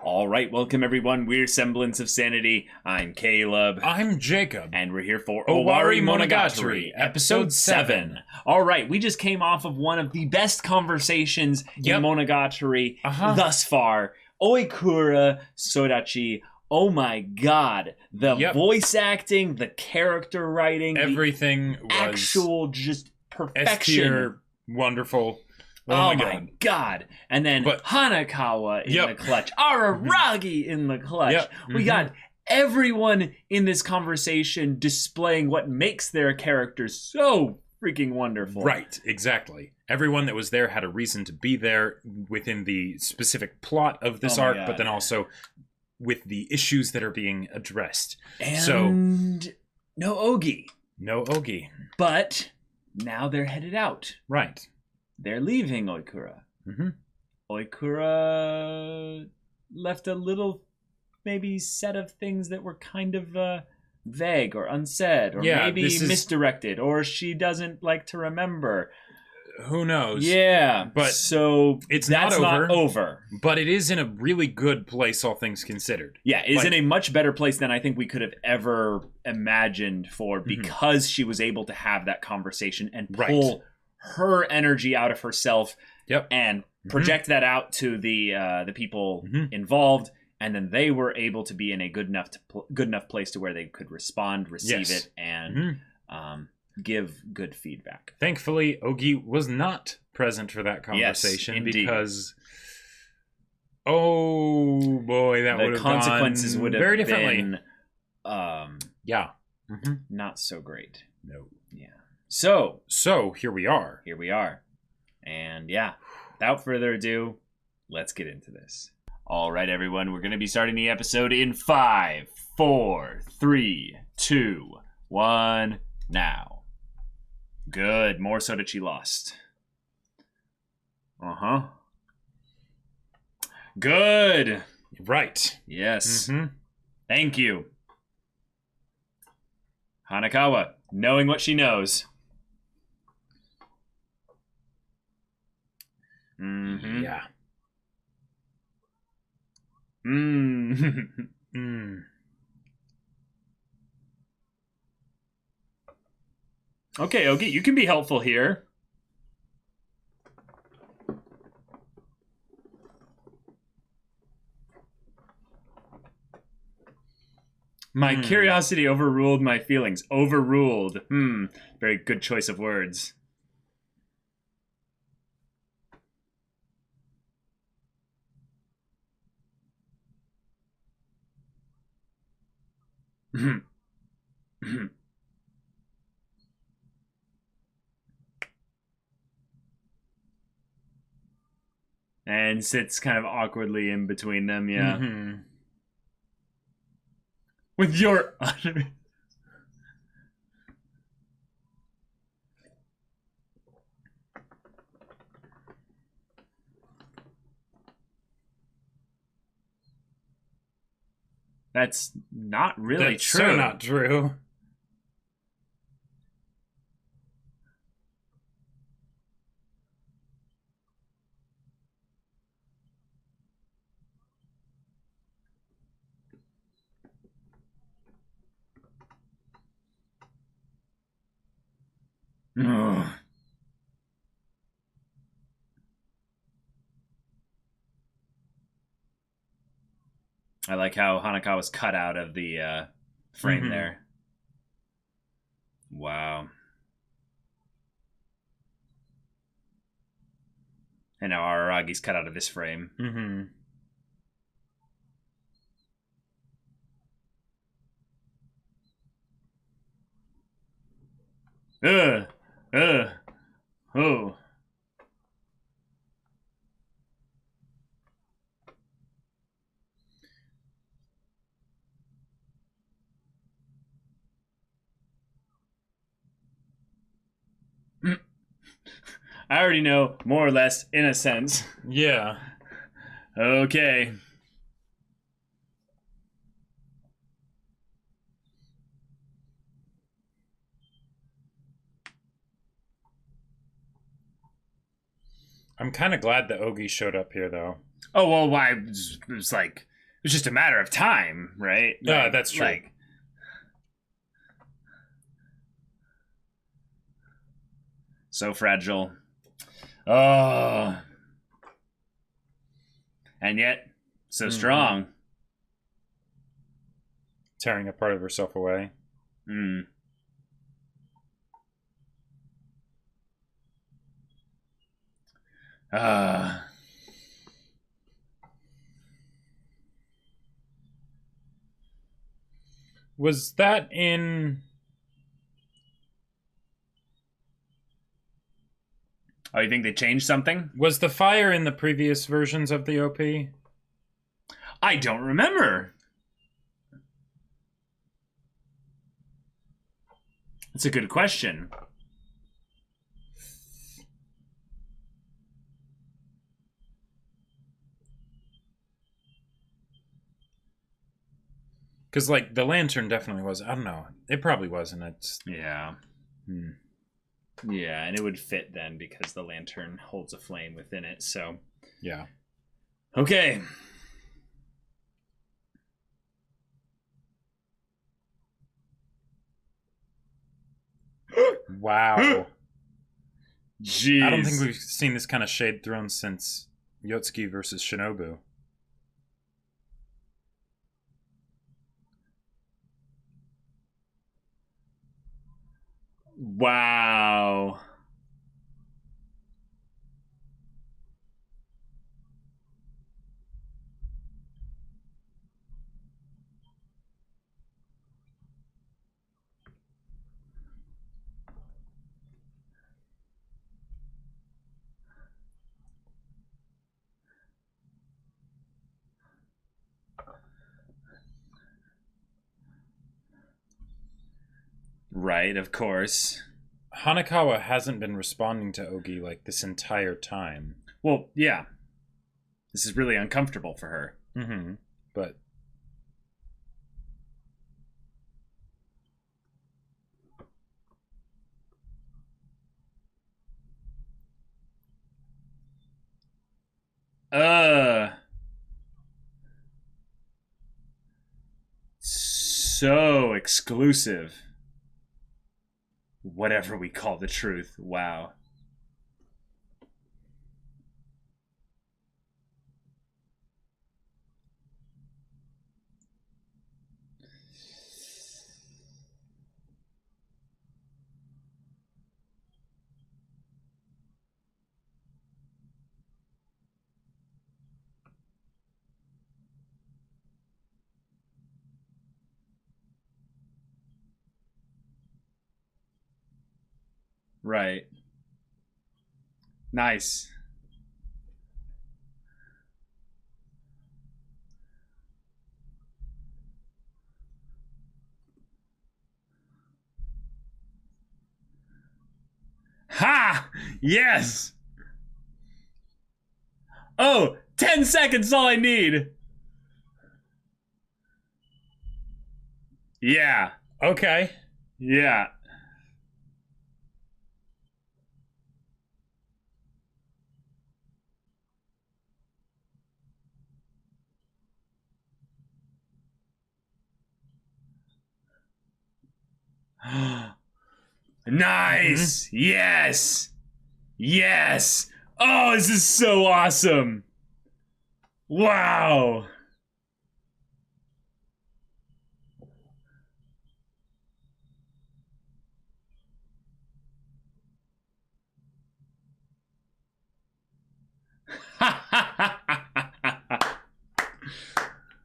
All right, welcome everyone. We're Semblance of Sanity. I'm Caleb. I'm Jacob. And we're here for Owarimonogatari, episode 7. All right, we just came off of one of the best conversations in Monogatari thus far. Oikura Sodachi. Oh my god. The voice acting, the character writing, everything was actual just perfection. S-tier, wonderful. Oh my god. And then Hanakawa in the clutch. Araragi in the clutch. We got everyone in this conversation displaying what makes their characters so freaking wonderful. Right, exactly. Everyone that was there had a reason to be there within the specific plot of this arc, but then also with the issues that are being addressed. And no Ogi. No Ogi. But now they're headed out. Right. They're leaving Oikura. Oikura left a little, maybe, set of things that were kind of vague or unsaid, or maybe misdirected, or she doesn't like to remember. Who knows? Yeah, but so it's not over. But it is in a really good place, all things considered. Yeah, it is in a much better place than I think we could have ever imagined for, because she was able to have that conversation and pull her energy out of herself and project that out to the people involved, and then they were able to be in a good enough place to where they could respond, receive it, and give good feedback. Thankfully, Ogi was not present for that conversation because, oh boy, that would have gone consequences would have very differently. Been, not so great. No. Yeah. So here we are. Here we are. And without further ado, let's get into this. All right, everyone, we're going to be starting the episode in 5, 4, 3, 2, 1, now. Good. More Sodachi lost. Good. Right. Yes. Thank you. Hanakawa, knowing what she knows. Yeah. Okay, Ogi, you can be helpful here. My curiosity overruled my feelings. Overruled. Very good choice of words. And sits kind of awkwardly in between them, With your... That's not really true. That's so not true. Ugh. I like how Hanakawa was cut out of the frame there. Wow. And now Araragi's cut out of this frame. Oh. I already know, more or less, in a sense. Yeah. Okay. I'm kind of glad that Ogi showed up here, though. Oh, well, why? It was like, was just a matter of time, right? Yeah, that's true. Like, so fragile. Oh. And yet, so strong. Tearing a part of herself away. Was that in... Oh, you think they changed something? Was the fire in the previous versions of the OP? I don't remember. That's a good question. Because, like, the lantern definitely was. I don't know. It probably wasn't. It's... Yeah. Yeah, and it would fit then because the lantern holds a flame within it, so... Yeah. Okay. Wow. Jeez. I don't think we've seen this kind of shade thrown since Yotsuki versus Shinobu. Wow. Right, of course. Hanekawa hasn't been responding to Ogi like this entire time. Well, yeah. This is really uncomfortable for her. But... So exclusive. Whatever we call the truth. Wow. Right. Nice. Ha! Yes! Oh, 10 seconds all I need. Yeah. Okay. Yeah. Nice. Yes. Yes. Oh, this is so awesome. Wow.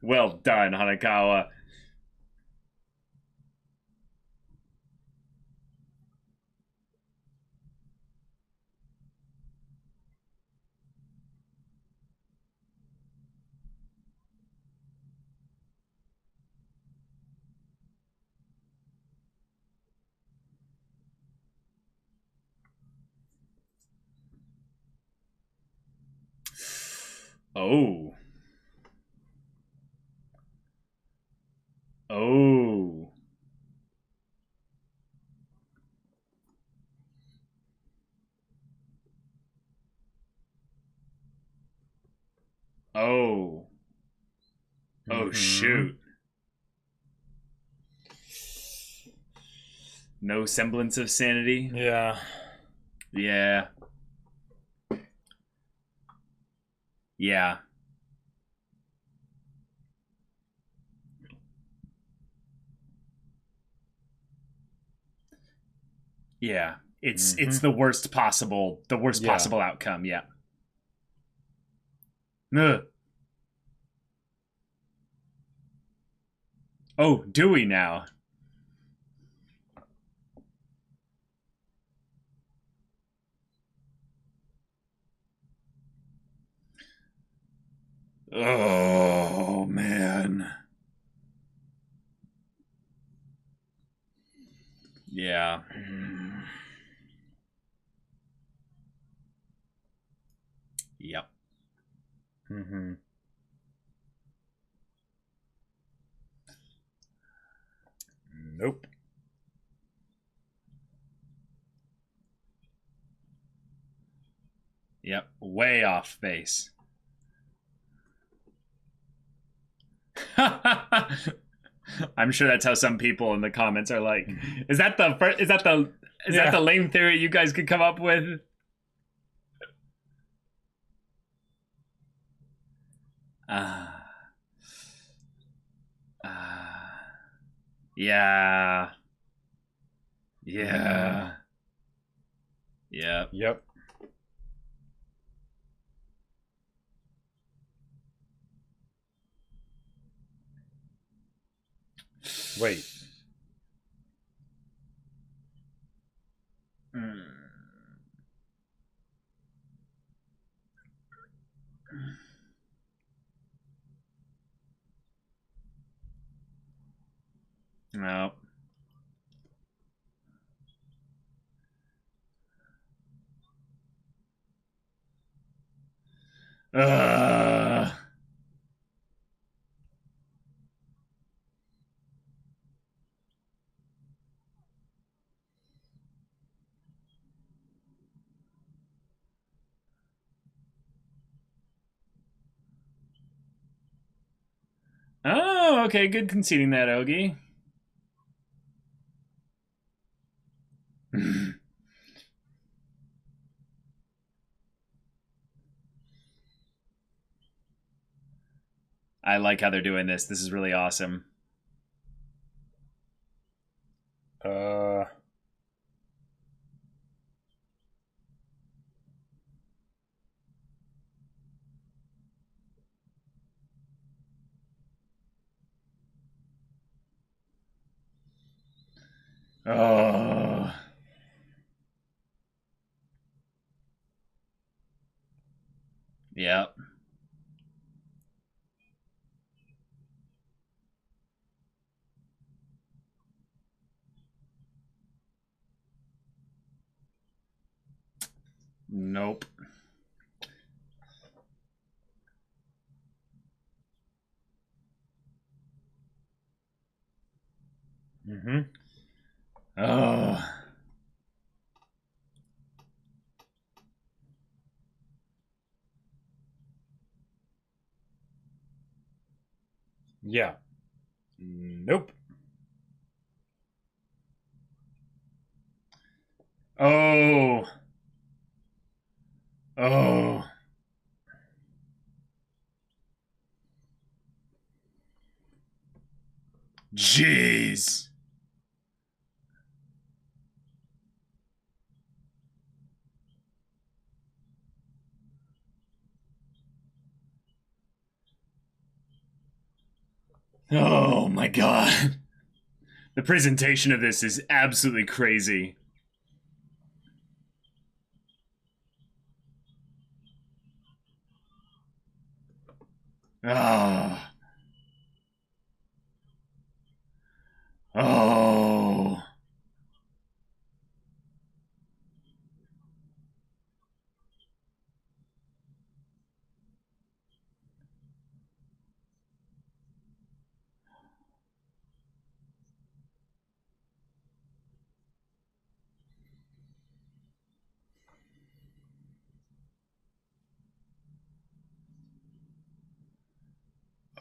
Well done, Hanekawa. Oh. Oh. Oh. Oh, shoot. No Semblance of Sanity? Yeah. Yeah. Yeah. Yeah. It's the worst possible outcome, yeah. Ugh. Oh, do we now? Oh, man. Yeah. Yep. Nope. Yep. Way off base. I'm sure that's how some people in the comments are like, is that the lame theory you guys could come up with? Yeah. Yeah. Yep. Wait. No. Oh, okay. Good conceding that, Ogie. I like how they're doing this. This is really awesome. Oh. Yep. Nope. Oh. Yeah. Nope. Oh. Oh. Jeez. Oh my god. The presentation of this is absolutely crazy. Oh. Oh.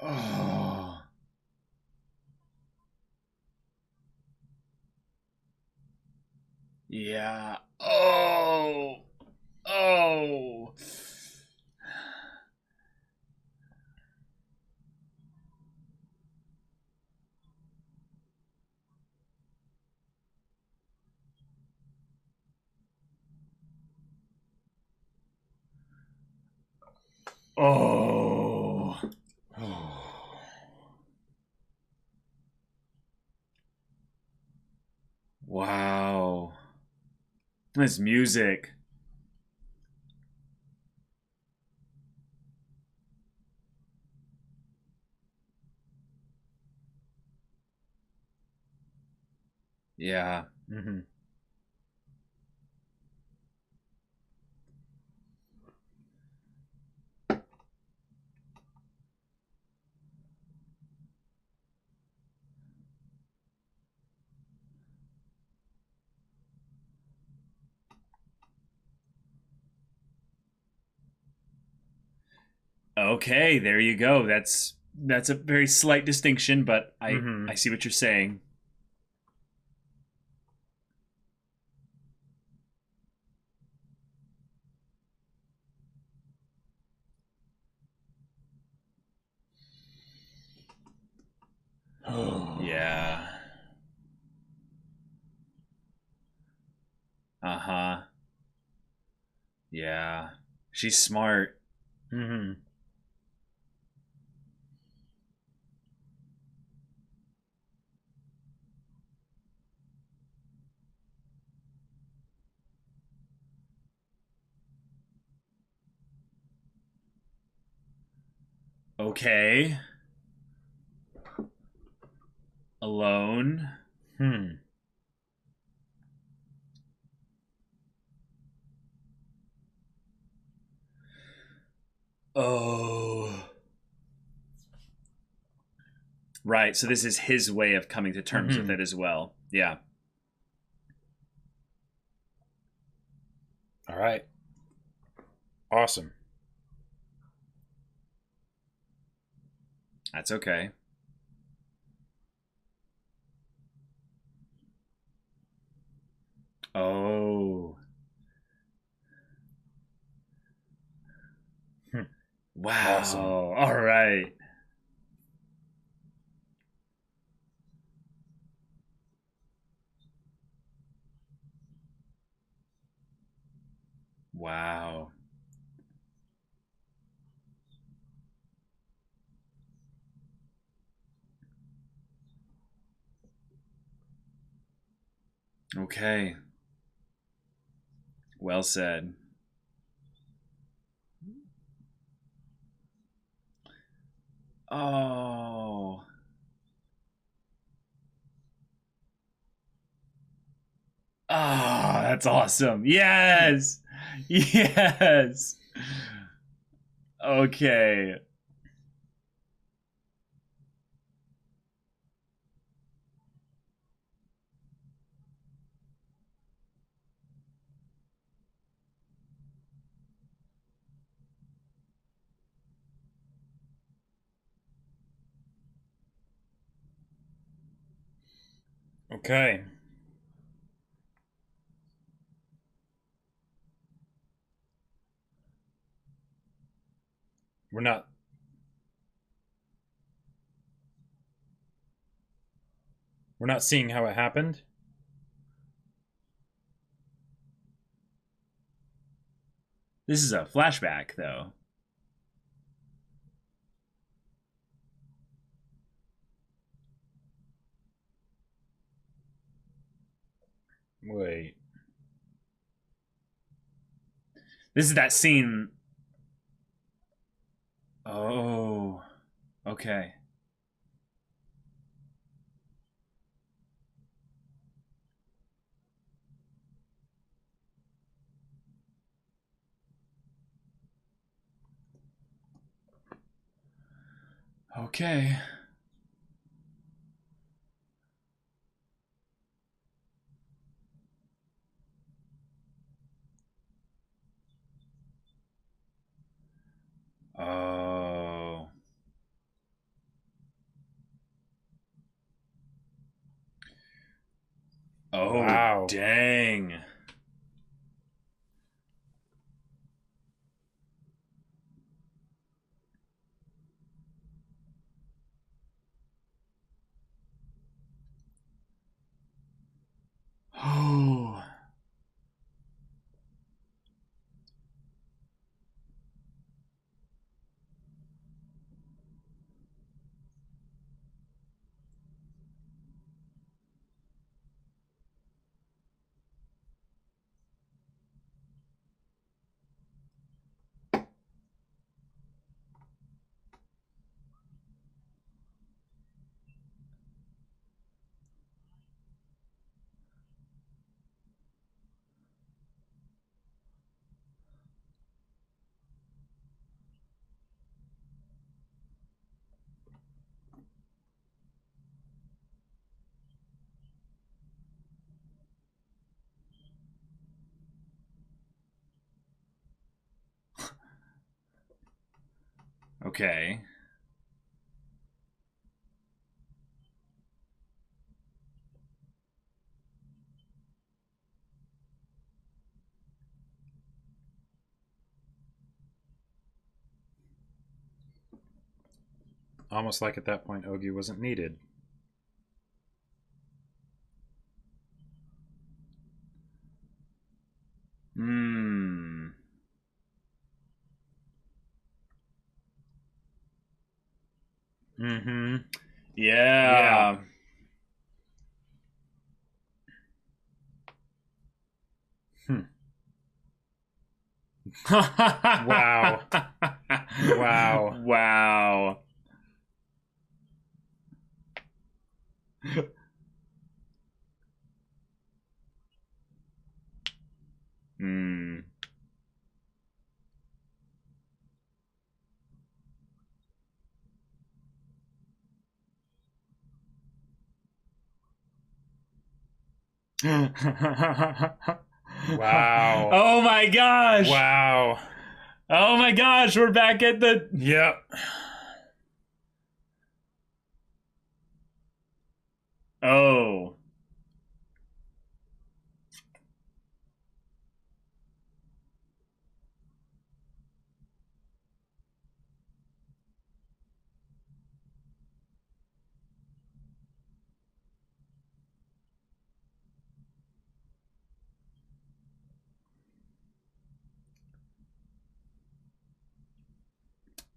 Oh. Yeah. Oh. Oh. Oh. Oh. Wow. This music. Yeah. Mm-hmm. Okay, there you go. That's a very slight distinction, but I see what you're saying. Yeah. Uh-huh. Yeah. She's smart. Mm-hmm. Okay. Alone. Hmm. Oh. Right, so this is his way of coming to terms with it as well. Yeah. All right. Awesome. That's okay. Oh. Wow. Awesome. All right. Wow. Okay. Well said. Oh. Ah, that's awesome. Yes. Yes. Okay. Okay. We're not seeing how it happened. This is a flashback, though. Wait. This is that scene. Oh. Okay. Okay. Oh. Oh, wow. Dang. Oh. Okay. Almost like at that point, Ogi wasn't needed. Hmm. Mm-hmm. Yeah. Wow. Wow. Wow. Hmm. Wow. Oh my gosh. Wow. Oh my gosh, we're back at the... Yep. Oh.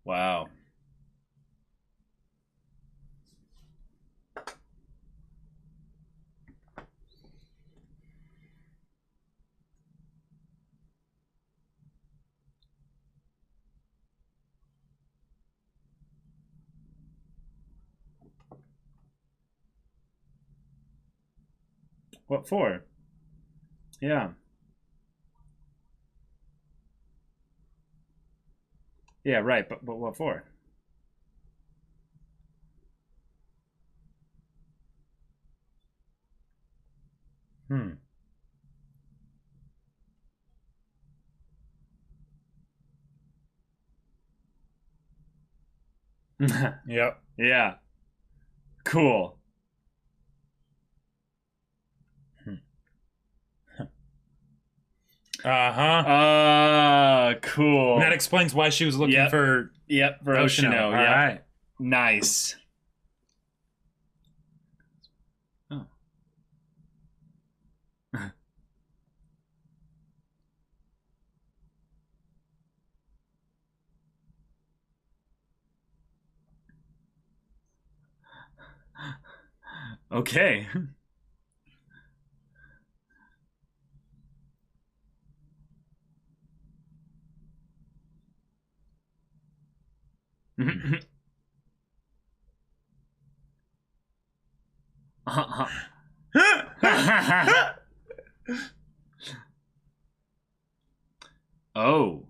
Wow. What for? Yeah. Yeah, right, but what for? Hmm. Yep. Yeah. Cool. Uh-huh. Cool. And that explains why she was looking for... Yep, for Oshino. All right. Nice. Oh. Okay. Oh.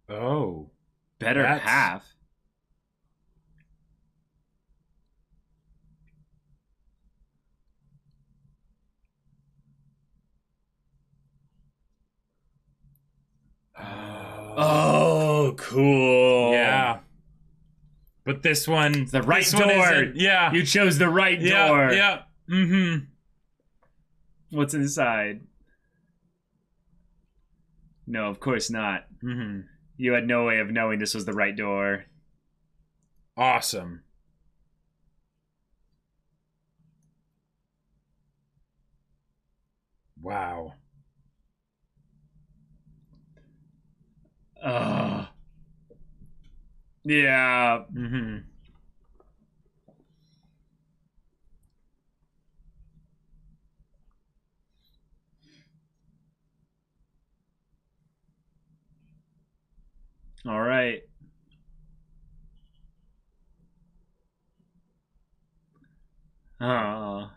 Oh. Better half. Oh, cool. Yeah. But this one... The right door. Yeah. You chose the right door. Yeah. Mm-hmm. What's inside? No, of course not. Mm-hmm. You had no way of knowing this was the right door. Awesome. Wow. Yeah. Mm-hmm. All right. Oh.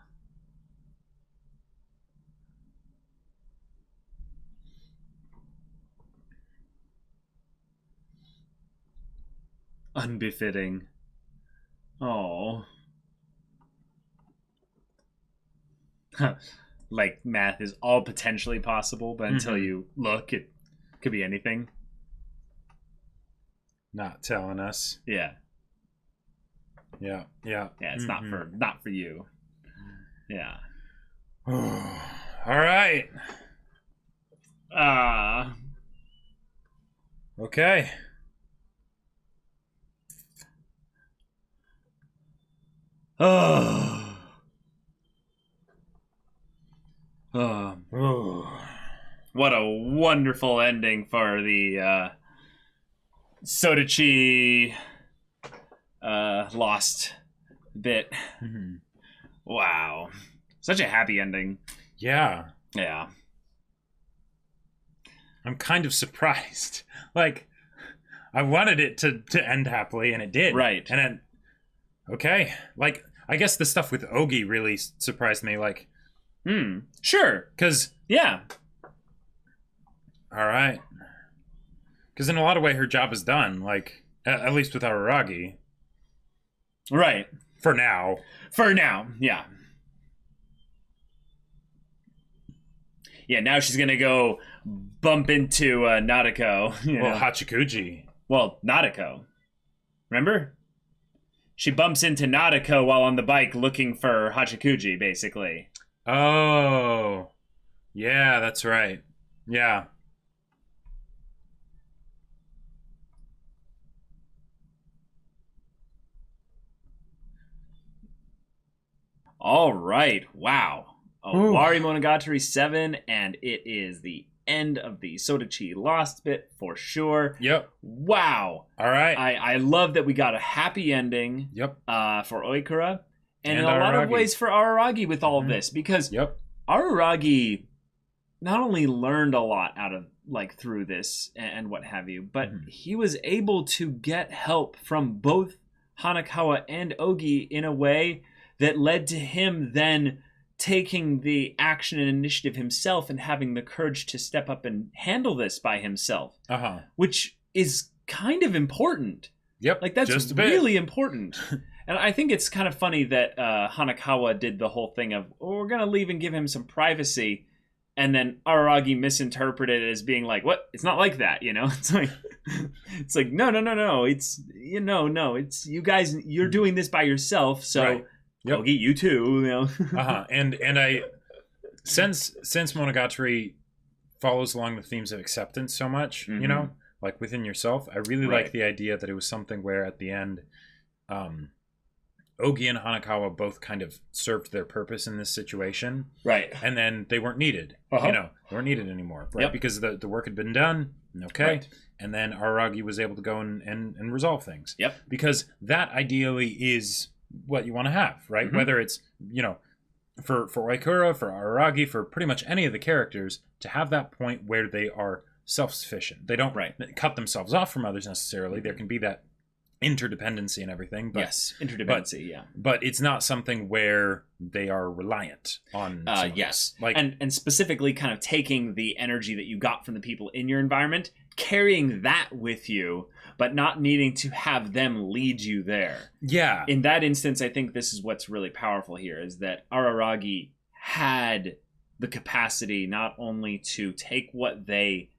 Unbefitting. Oh. Like math is all potentially possible, but until you look, it could be anything. Not telling us. Yeah. Yeah. Yeah. Yeah, it's not for you. Yeah. All right. Okay. Oh. What a wonderful ending for the Sodachi lost bit. Mm-hmm. Wow. Such a happy ending. Yeah. Yeah. I'm kind of surprised. Like, I wanted it to end happily, and it did. Right. And then, okay. Like, I guess the stuff with Ogi really surprised me. Like, sure. Because, yeah. All right. Because in a lot of way, her job is done. Like, at least with Araragi. Right. For now. For now, yeah. Yeah, now she's going to go bump into Nadeko. Well, Hachikuji. Well, Nadeko. Remember? She bumps into Nadeko while on the bike looking for Hachikuji, basically. Oh. Yeah, that's right. Yeah. All right. Wow. Owarimonogatari 7, and it is the end of the Sodachi Lost bit for sure. Yep. Wow. All right. I love that we got a happy ending. Yep. For Oikura, and in a Araragi. lot of ways for Araragi with all of this, because Araragi not only learned a lot out of through this and what have you, but he was able to get help from both Hanakawa and Ogi in a way that led to him then taking the action and initiative himself and having the courage to step up and handle this by himself. Which is kind of important. Yep. Like, that's really important. And I think it's kind of funny that Hanakawa did the whole thing of, we're going to leave and give him some privacy. And then Araragi misinterpreted it as being like, what? It's not like that, you know? It's like, no. It's, no. It's, you guys, you're doing this by yourself. So, right. Ogi, you too, you know? And I, since Monogatari follows along the themes of acceptance so much, you know, like within yourself, I really like the idea that it was something where at the end, Ogi and Hanakawa both kind of served their purpose in this situation. Right. And then they weren't needed. You know, they weren't needed anymore. Right. Because the work had been done. Okay. Right. And then Araragi was able to go and resolve things. Yep. Because that ideally is what you want to have, right? Whether it's, you know, for Oikura, for Araragi, for pretty much any of the characters, to have that point where they are self-sufficient. They don't cut themselves off from others necessarily. There can be that interdependency and everything. But, yes, interdependency, But it's not something where they are reliant on someone else. Like, and specifically kind of taking the energy that you got from the people in your environment, carrying that with you, but not needing to have them lead you there. Yeah. In that instance, I think this is what's really powerful here, is that Araragi had the capacity not only to take what they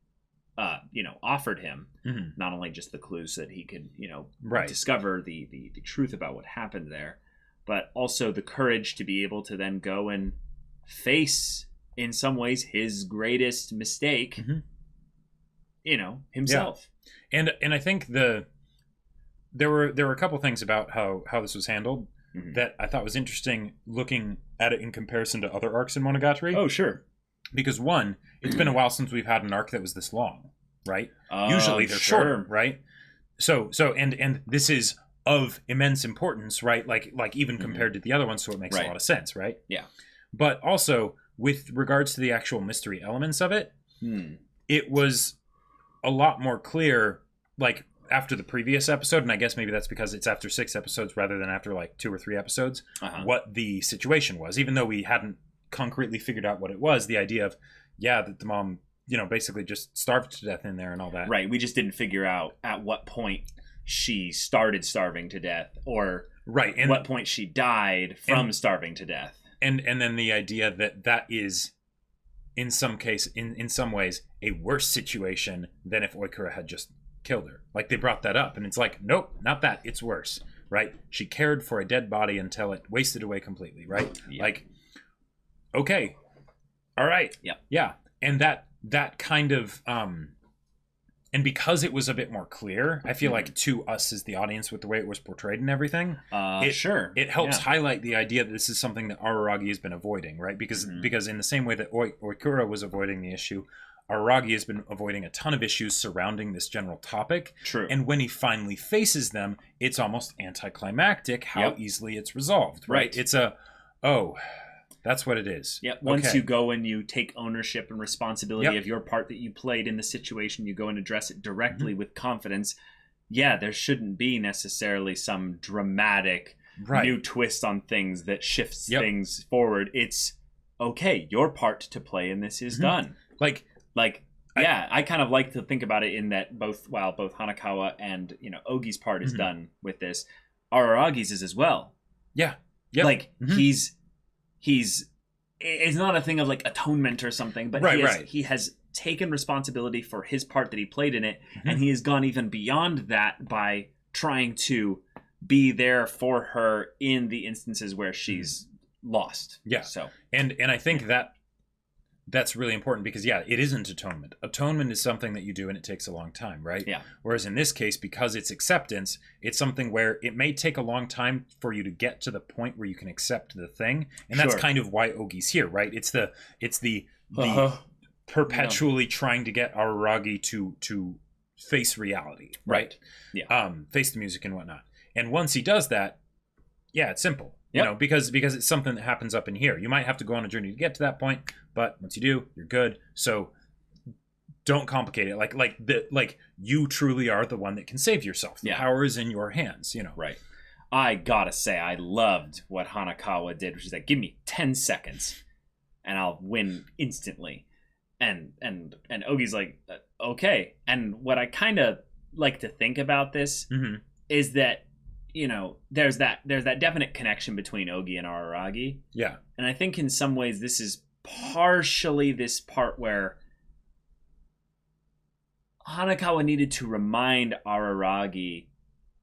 offered him, not only just the clues that he could, discover the truth about what happened there, but also the courage to be able to then go and face in some ways, his greatest mistake, himself. Yeah. And I think there were a couple things about how this was handled that I thought was interesting looking at it in comparison to other arcs in Monogatari. Oh, sure. Because one, it's been a while since we've had an arc that was this long, right? Usually they're shorter, right? So and this is of immense importance, right? Like even compared to the other ones, so it makes a lot of sense, right? Yeah. But also with regards to the actual mystery elements of it, it was a lot more clear, like after the previous episode, and I guess maybe that's because it's after 6 episodes rather than after like 2 or 3 episodes, what the situation was, even though we hadn't concretely figured out what it was. The idea of that the mom basically just starved to death in there and all that, right? We just didn't figure out at what point she started starving to death, or and what point she died from starving to death, and then the idea that is in some ways a worse situation than if Oikura had just killed her. Like they brought that up and it's like, nope, not that, it's worse, right? She cared for a dead body until it wasted away completely, right? Like, okay, all right, yeah, and that kind of and because it was a bit more clear, I feel like to us as the audience with the way it was portrayed and everything, it helps highlight the idea that this is something that Araragi has been avoiding, right? Because in the same way that Oikura was avoiding the issue, Araragi has been avoiding a ton of issues surrounding this general topic. True. And when he finally faces them, it's almost anticlimactic how easily it's resolved, right? It's that's what it is. Yeah. Once you go and you take ownership and responsibility of your part that you played in the situation, you go and address it directly with confidence. Yeah, there shouldn't be necessarily some dramatic new twist on things that shifts things forward. It's okay. Your part to play in this is done. I kind of like to think about it in that both Hanakawa and Ogi's part is done with this, Araragi's is as well. Yeah. Yeah. It's not a thing of like atonement or something, but he has taken responsibility for his part that he played in it, and he has gone even beyond that by trying to be there for her in the instances where she's lost. Yeah. So and I think that's really important because it isn't atonement. Atonement is something that you do and it takes a long time, right? Yeah. Whereas in this case, because it's acceptance, it's something where it may take a long time for you to get to the point where you can accept the thing, and that's kind of why Ogi's here, right? It's the perpetually trying to get Araragi to face reality, right? Yeah. Face the music and whatnot. And once he does that, it's simple. Because it's something that happens up in here. You might have to go on a journey to get to that point, but once you do, you're good. So don't complicate it. Like you truly are the one that can save yourself. The power is in your hands. Right. I gotta say, I loved what Hanakawa did. She's like, give me 10 seconds, and I'll win instantly. And Ogi's like, okay. And what I kind of like to think about this is that, there's that definite connection between Ogi and Araragi. Yeah. And I think in some ways this is partially this part where Hanakawa needed to remind Araragi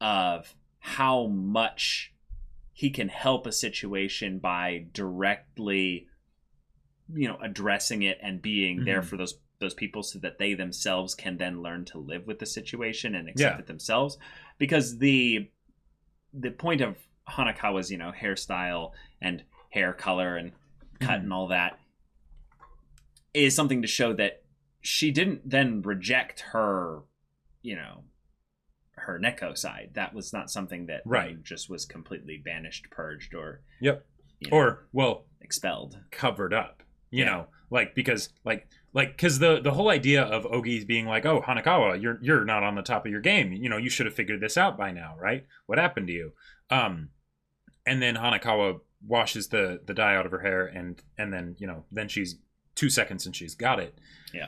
of how much he can help a situation by directly, addressing it and being there for those people so that they themselves can then learn to live with the situation and accept it themselves. Because the point of Hanakawa's, hairstyle and hair color and cut and all that is something to show that she didn't then reject her, her Neko side. That was not something that just was completely banished, purged, or expelled, covered up. Because the whole idea of Ogi being like, oh, Hanakawa, you're not on the top of your game. You should have figured this out by now, right? What happened to you? And then Hanakawa washes the dye out of her hair, and then then she's 2 seconds and she's got it. Yeah.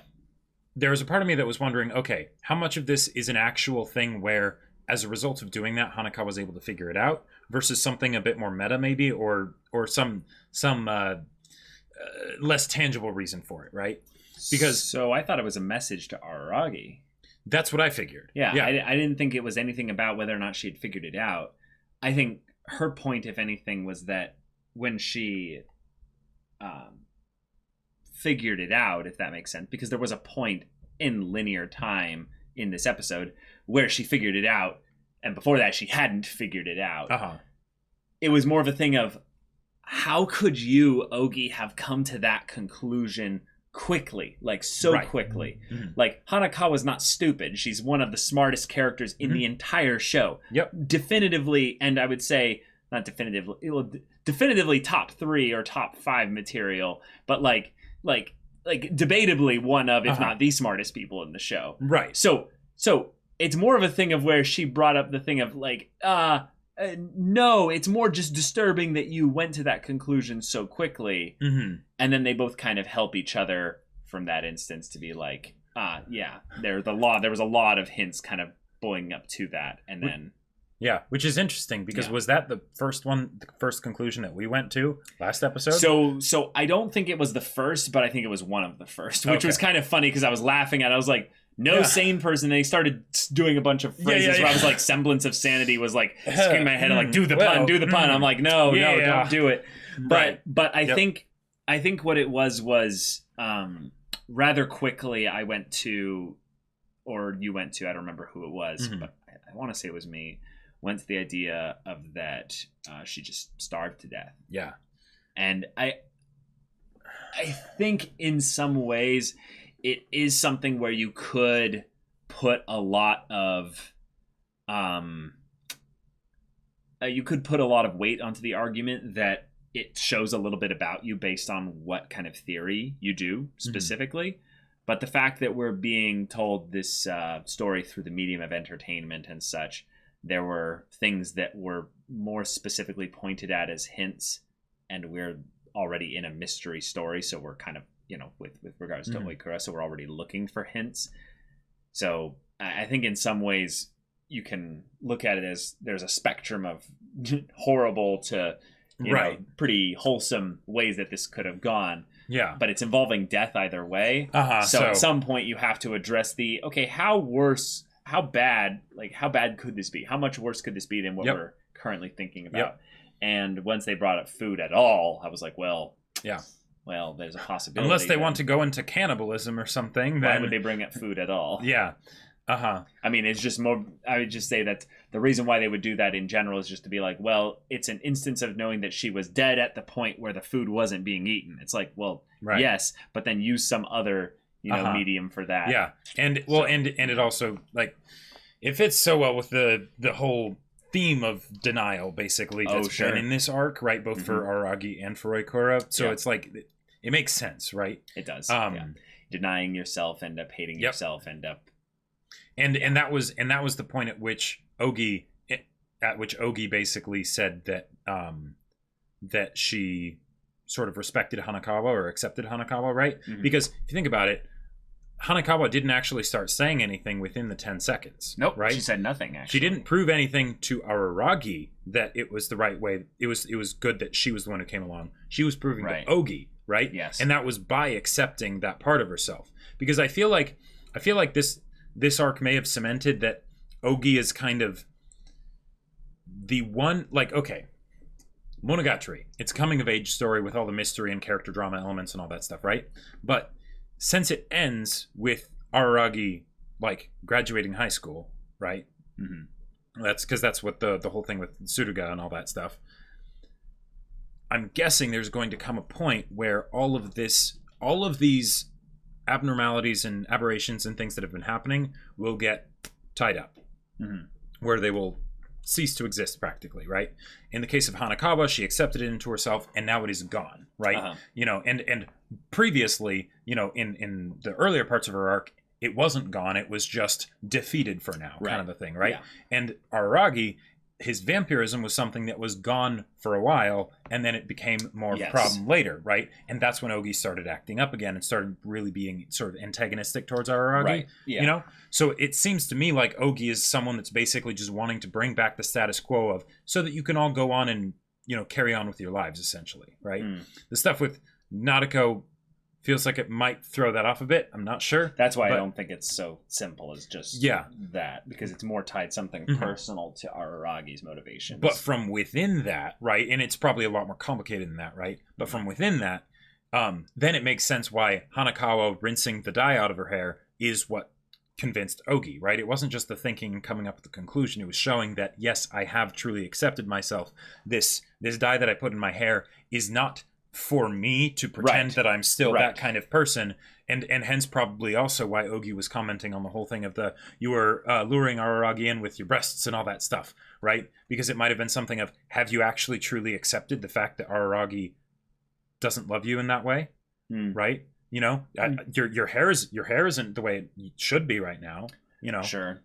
There was a part of me that was wondering, okay, how much of this is an actual thing where, as a result of doing that, Hanakawa was able to figure it out, versus something a bit more meta, maybe, or some less tangible reason for it, right? So I thought it was a message to Araragi. That's what I figured. Yeah. I didn't think it was anything about whether or not she had figured it out. I think her point, if anything, was that when she figured it out, if that makes sense, because there was a point in linear time in this episode where she figured it out, and before that she hadn't figured it out. It was more of a thing of, how could you, Ogi, have come to that conclusion quickly, like so quickly? Like, Hanakawa's not stupid. She's one of the smartest characters in the entire show. Definitively, and I would say not definitively, definitively top 3 or top 5 material, but like debatably one of, if not the smartest people in the show. So it's more of a thing of where she brought up the thing of like, no, it's more just disturbing that you went to that conclusion so quickly. And then they both kind of help each other from that instance to be like, there was a lot of hints kind of buoying up to that. And then which is interesting, because was that the first conclusion that we went to last episode? So I don't think it was the first, but I think it was one of the first, which was kind of funny because I was laughing at it. I was like, no sane person. They started doing a bunch of phrases where I was like, Semblance of Sanity was like screaming my head, like, do the pun. I'm like, no, don't do it. But I think what it was rather quickly I went to, or you went to, I don't remember who it was, but I want to say it was me, went to the idea of that she just starved to death. And I think in some ways it is something where you could put a lot of weight onto the argument that it shows a little bit about you based on what kind of theory you do specifically. But the fact that we're being told this story through the medium of entertainment and such, there were things that were more specifically pointed at as hints, and we're already in a mystery story, so we're kind of, with regards to Oikura, so we're already looking for hints. So I think in some ways you can look at it as there's a spectrum of horrible to pretty wholesome ways that this could have gone. But it's involving death either way. So at some point you have to address how bad could this be? How much worse could this be than what we're currently thinking about? And once they brought up food at all, I was like, well, there's a possibility. Unless they want to go into cannibalism or something, why then would they bring up food at all? I mean, it's just more, I would just say that the reason why they would do that in general is just to be like, well, it's an instance of knowing that she was dead at the point where the food wasn't being eaten. It's like, well, yes, but then use some other medium for that. And it also, like, it fits so well with the whole theme of denial, basically, that's been in this arc, right? Both for Aragi and for Oikura. So it's like, it makes sense, right? It does. Denying yourself, end up hating yourself, end up. And that was the point at which Ogi basically said that that she sort of respected Hanakawa or accepted Hanakawa, right? Because if you think about it, Hanakawa didn't actually start saying anything within the 10 seconds. Nope, right? She said nothing, actually. She didn't prove anything to Araragi that it was the right way. It was good that she was the one who came along. She was proving to Ogi, right? Yes. And that was by accepting that part of herself. Because I feel like this arc may have cemented that Ogi is kind of the one, like, okay, Monogatari, it's a coming of age story with all the mystery and character drama elements and all that stuff, right? But since it ends with Araragi, like, graduating high school, right? That's because that's what the whole thing with Tsuruga and all that stuff. I'm guessing there's going to come a point where all of these abnormalities and aberrations and things that have been happening will get tied up, where they will cease to exist practically, right? In the case of Hanakawa, she accepted it into herself, and now it is gone, right? And previously, in the earlier parts of her arc, it wasn't gone, it was just defeated for now, kind of a thing, right? And Araragi, his vampirism was something that was gone for a while, and then it became more of a problem later, right? And that's when Ogi started acting up again and started really being sort of antagonistic towards Araragi, So it seems to me like Ogi is someone that's basically just wanting to bring back the status quo of, so that you can all go on and, carry on with your lives, essentially, right? The stuff with Nadeko feels like it might throw that off a bit. I'm not sure. That's why I don't think it's so simple as just that, because it's more tied something personal to Araragi's motivations. But from within that, right, and it's probably a lot more complicated than that, right? But from within that, then it makes sense why Hanakawa rinsing the dye out of her hair is what convinced Ogi, right? It wasn't just the thinking and coming up with the conclusion. It was showing that, yes, I have truly accepted myself. This dye that I put in my hair is not for me to pretend that I'm still that kind of person. And hence probably also why Ogi was commenting on the whole thing of you were luring Araragi in with your breasts and all that stuff, right? Because it might have been something of, have you actually truly accepted the fact that Araragi doesn't love you in that way, right? You know, your hair isn't the way it should be right now, you know. Sure.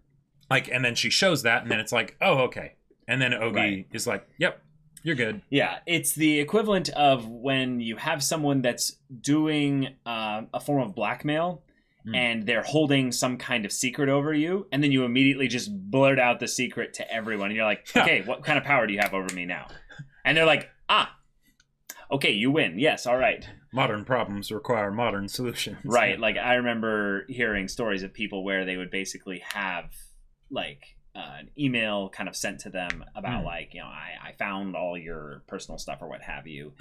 Like, and then she shows that, and then it's like, oh, okay. And then Ogi is like, yep, you're good. Yeah, it's the equivalent of when you have someone that's doing a form of blackmail and they're holding some kind of secret over you, and then you immediately just blurt out the secret to everyone. And you're like, okay, what kind of power do you have over me now? And they're like, okay, you win. Yes, all right. Modern problems require modern solutions. Right. Like, I remember hearing stories of people where they would basically have, like, an email kind of sent to them about, like, you know, I found all your personal stuff or what have you.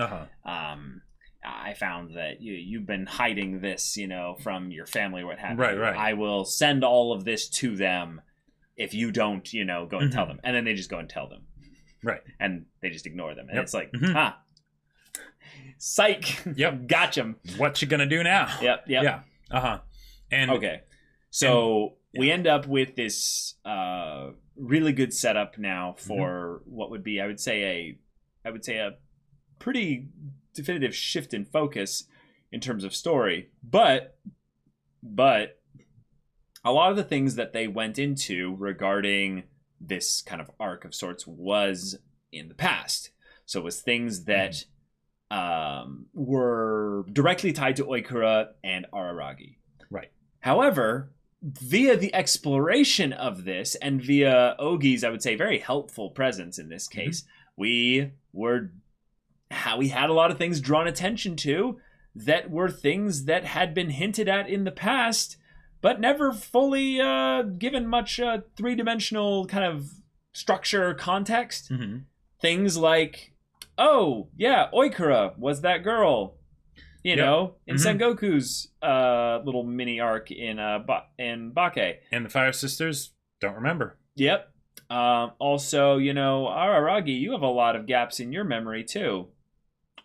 I found that you've been hiding this, you know, from your family or what have you. Right. I will send all of this to them if you don't, you know, go and tell them. And then they just go and tell them. Right. And they just ignore them. And it's like, psych. Yep. Gotcha. What you gonna do now? Yep. Yeah. And okay. So we end up with this really good setup now for what would be, I would say a pretty definitive shift in focus in terms of story. But a lot of the things that they went into regarding this kind of arc of sorts was in the past. So it was things that were directly tied to Oikura and Araragi. Right. However, via the exploration of this and via Ogi's, I would say, very helpful presence in this case, we had a lot of things drawn attention to that were things that had been hinted at in the past, but never fully given much three-dimensional kind of structure or context. Things like, oh, yeah, Oikura was that girl, you know, in Sengoku's little mini arc in Bake. And the Fire Sisters, don't remember. Yep. Also, you know, Araragi, you have a lot of gaps in your memory, too.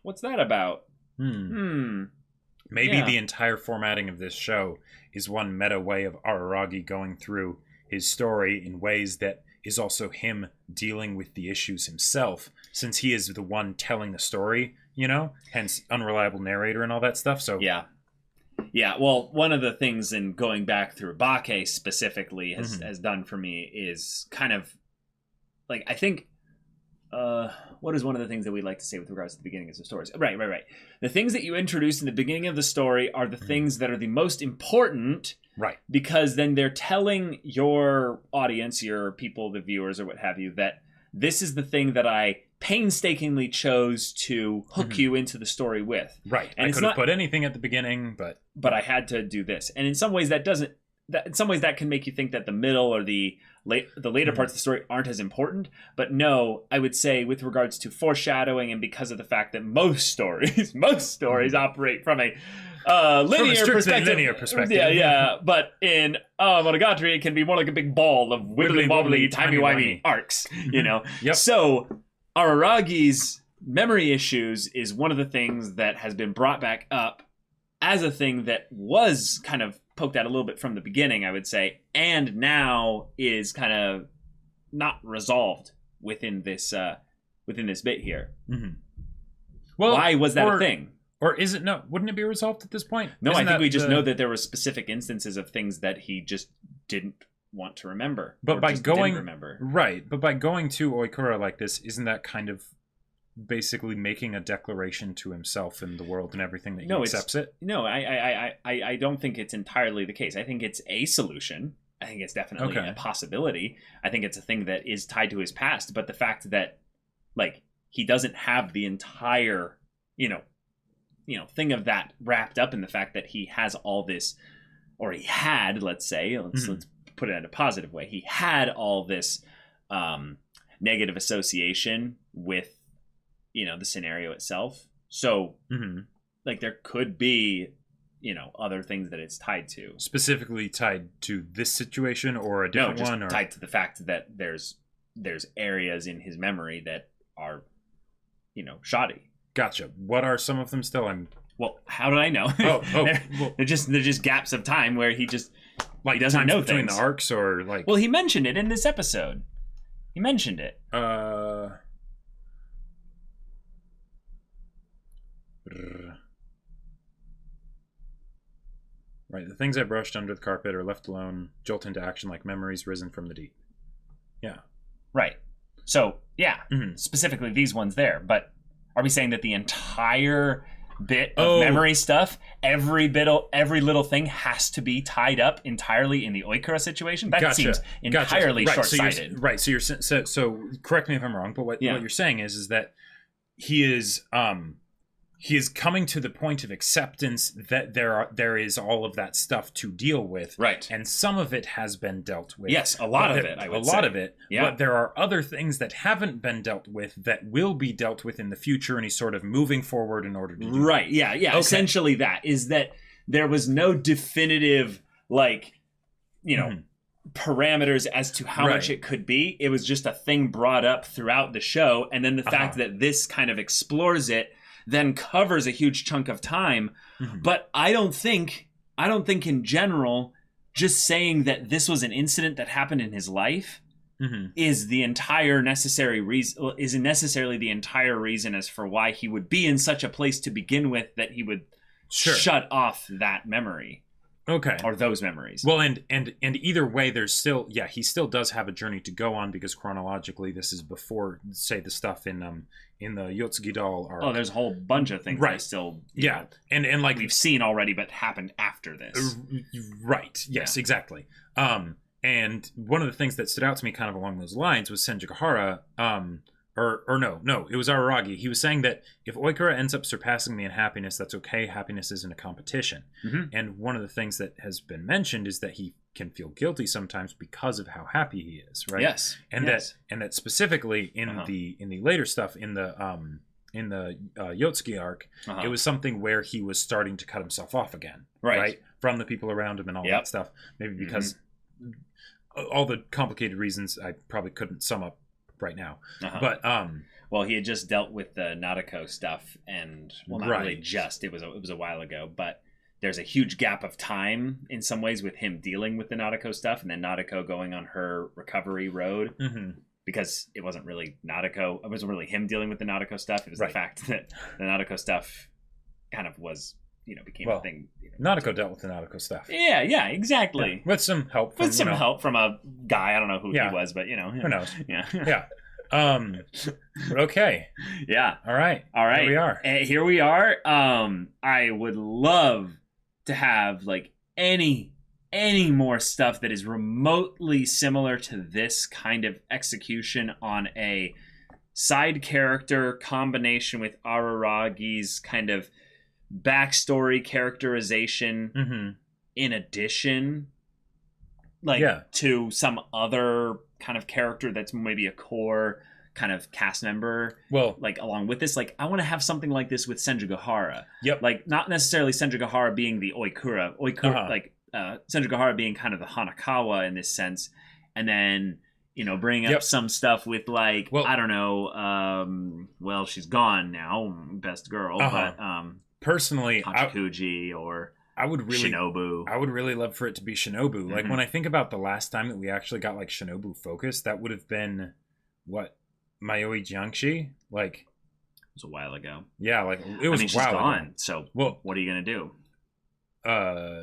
What's that about? Maybe the entire formatting of this show is one meta way of Araragi going through his story in ways that is also him dealing with the issues himself, since he is the one telling the story, you know, hence unreliable narrator and all that stuff. So yeah, well, one of the things in going back through Bake specifically has done for me is kind of like, I think what is one of the things that we like to say with regards to the beginning of the stories? Right. The things that you introduce in the beginning of the story are the things that are the most important. Right. Because then they're telling your audience, your people, the viewers or what have you, that this is the thing that I painstakingly chose to hook you into the story with. Right. And I could have put anything at the beginning, but I had to do this. And in some ways that can make you think that the middle or the later parts of the story aren't as important. But no, I would say with regards to foreshadowing, and because of the fact that most stories operate from a linear perspective. Yeah. But in Monogatari, it can be more like a big ball of wibbly wobbly, timey-wimey arcs, you know? So Araragi's memory issues is one of the things that has been brought back up as a thing that was kind of poked at a little bit from the beginning, I would say, and now is kind of not resolved within this bit here. Well, why was that a thing? Or is it no? Wouldn't it be resolved at this point? No, I think we just know that there were specific instances of things that he just didn't want to remember. But by going but by going to Oikura like this, isn't that kind of basically making a declaration to himself and the world and everything that he accepts it? No, I don't think it's entirely the case. I think it's a solution. I think it's definitely a possibility. I think it's a thing that is tied to his past. But the fact that, like, he doesn't have the entire, thing of that wrapped up in the fact that he has all this, or he had, let's put it in a positive way. He had all this negative association with, the scenario itself. So like there could be, other things that it's tied to. Specifically tied to this situation or a different one? Or tied to the fact that there's areas in his memory that are, shoddy. Gotcha. What are some of them still? Well, how did I know? They're just gaps of time where he just he doesn't know between things. The arcs or like. Well, he mentioned it in this episode. He mentioned it. Right. The things I brushed under the carpet or left alone jolt into action like memories risen from the deep. Yeah. Right. So yeah, specifically these ones there. But are we saying that the entire bit of memory stuff, every little thing has to be tied up entirely in the Oikura situation? That seems entirely short-sighted. So correct me if I'm wrong, but what you're saying is that he is coming to the point of acceptance that there is all of that stuff to deal with, right? And some of it has been dealt with. Yes, a lot of it. I would say. Of it. Yeah. But there are other things that haven't been dealt with that will be dealt with in the future, and he's sort of moving forward in order to do right. That. Yeah. Okay. Essentially, that is that there was no definitive parameters as to how much it could be. It was just a thing brought up throughout the show, and then the fact that this kind of explores it. Then covers a huge chunk of time. But I don't think in general, just saying that this was an incident that happened in his life is the entire necessary reason, isn't necessarily the entire reason as for why he would be in such a place to begin with, that he would shut off that memory. Okay. Or those memories. Well, and either way, there's still, he still does have a journey to go on, because chronologically this is before, say, the stuff in the Yotsugi doll arc. Oh, there's a whole bunch of things that still and like we've seen already but happened after this. Right. Yes, exactly. And one of the things that stood out to me kind of along those lines was Senjukahara, no, it was Araragi. He was saying that if Oikura ends up surpassing me in happiness, that's okay. Happiness isn't a competition. And one of the things that has been mentioned is that he can feel guilty sometimes because of how happy he is, right? Yes. And that specifically in the later stuff in the Yotsugi arc, it was something where he was starting to cut himself off again, right? From the people around him and all that stuff. Maybe because all the complicated reasons I probably couldn't sum up right now. But well, he had just dealt with the Nadeko stuff, and not really just, it was a while ago, but there's a huge gap of time in some ways with him dealing with the Nadeko stuff, and then Nadeko going on her recovery road, because it wasn't really Nadeko, it wasn't really him dealing with the Nadeko stuff, it was the fact that the Nadeko stuff kind of was, became a thing. Nadeko dealt with the Nadeko stuff. Yeah, exactly. Yeah. With some help. Help from a guy, I don't know who he was, but who knows? Yeah. Okay. Yeah. All right. Here we are. I would love to have like any more stuff that is remotely similar to this kind of execution on a side character combination with Araragi's kind of backstory characterization in addition to some other kind of character that's maybe a core kind of cast member, along with this. I want to have something like this with Senjukahara. Not necessarily Senjukahara being the Oikura Senjukahara being kind of the Hanakawa in this sense, and then bring up some stuff with I don't know, she's gone now, best girl, but personally, Hachikuji Shinobu. I would really love for it to be Shinobu. Like when I think about the last time that we actually got Shinobu focus, that would have been what, Mayoi Jiangshi? It was a while ago. Yeah, it was she's gone. So what are you gonna do? Hachikuji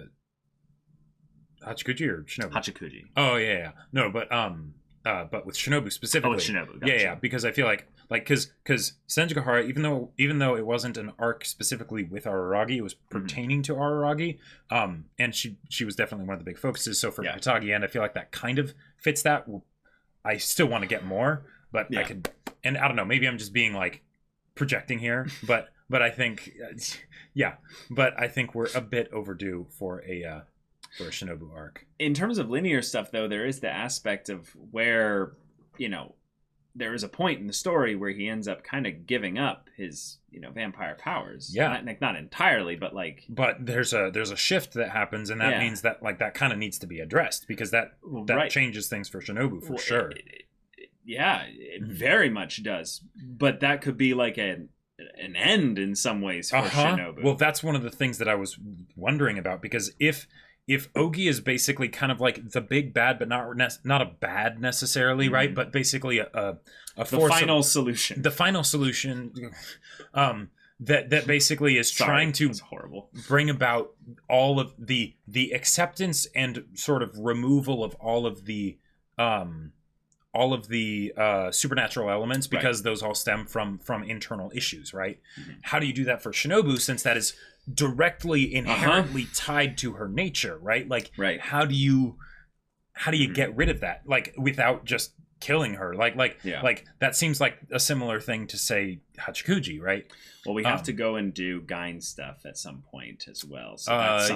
or Shinobu? Hachikuji. Oh yeah. No, but with Shinobu specifically. Oh, with Shinobu. Gotcha. Yeah, because I feel like because Senjukahara, even though it wasn't an arc specifically with Araragi, it was pertaining to Araragi, and she was definitely one of the big focuses. So for Hitagi, and I feel like that kind of fits that. I still want to get more, but I could, and I don't know, maybe I'm just being projecting here, but I think but I think we're a bit overdue for a Shinobu arc. In terms of linear stuff, though, there is the aspect of where there is a point in the story where he ends up kind of giving up his, vampire powers. Yeah. Not entirely, but like... But there's a shift that happens, and that means that, like, that kind of needs to be addressed, because that changes things for Shinobu, for sure. It very much does. But that could be like an end in some ways for Shinobu. Well, that's one of the things that I was wondering about, because if Ogi is basically kind of like the big bad, but not a bad necessarily, right? But basically a force, final solution. The final solution, that basically is trying to bring about all of the acceptance and sort of removal of all of the supernatural elements, because those all stem from internal issues, right? Mm-hmm. How do you do that for Shinobu, since that is directly inherently tied to her nature, right? Like, how do you get rid of that, like, without just killing her? Like that seems like a similar thing to say Hachikuji, right? Well, we have to go and do Gain stuff at some point as well. So that's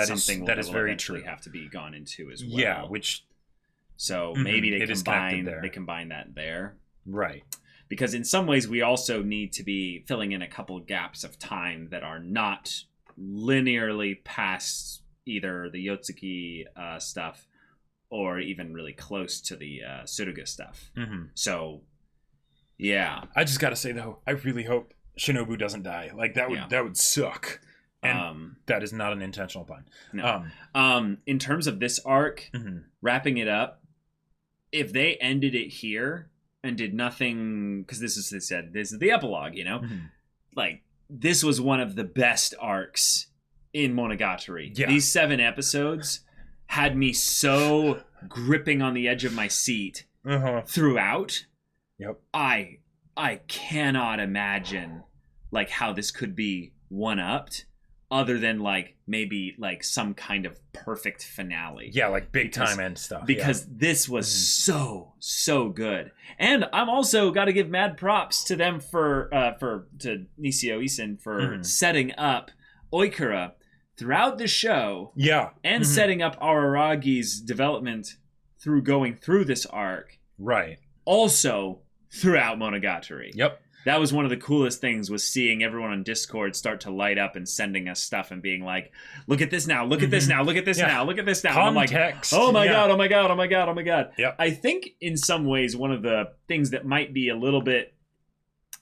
something, that is very true. Have to be gone into as well. Yeah, which. So maybe they combine that there. Right. Because in some ways we also need to be filling in a couple gaps of time that are not linearly past either the Yotsuki stuff or even really close to the Suruga stuff. Mm-hmm. So, yeah. I just gotta say, though, I really hope Shinobu doesn't die. Like, that would suck. And that is not an intentional pun. No. In terms of this arc, wrapping it up, if they ended it here and did nothing, because this is the epilogue, like, this was one of the best arcs in Monogatari. Yeah. These 7 episodes had me so gripping on the edge of my seat throughout. Yep. I cannot imagine like how this could be one-upped, other than like maybe like some kind of perfect finale. Yeah, like big time end stuff. Because this was so good. And I'm also got to give mad props to them to Nisio Isin for setting up Oikura throughout the show. Yeah. And setting up Araragi's development through going through this arc. Right. Also throughout Monogatari. Yep. That was one of the coolest things, was seeing everyone on Discord start to light up and sending us stuff and being like, look at this now, look at this now, look at this now, look at this now. Context. I'm like, oh my God, oh my God, oh my God, oh my God. Yep. I think in some ways one of the things that might be a little bit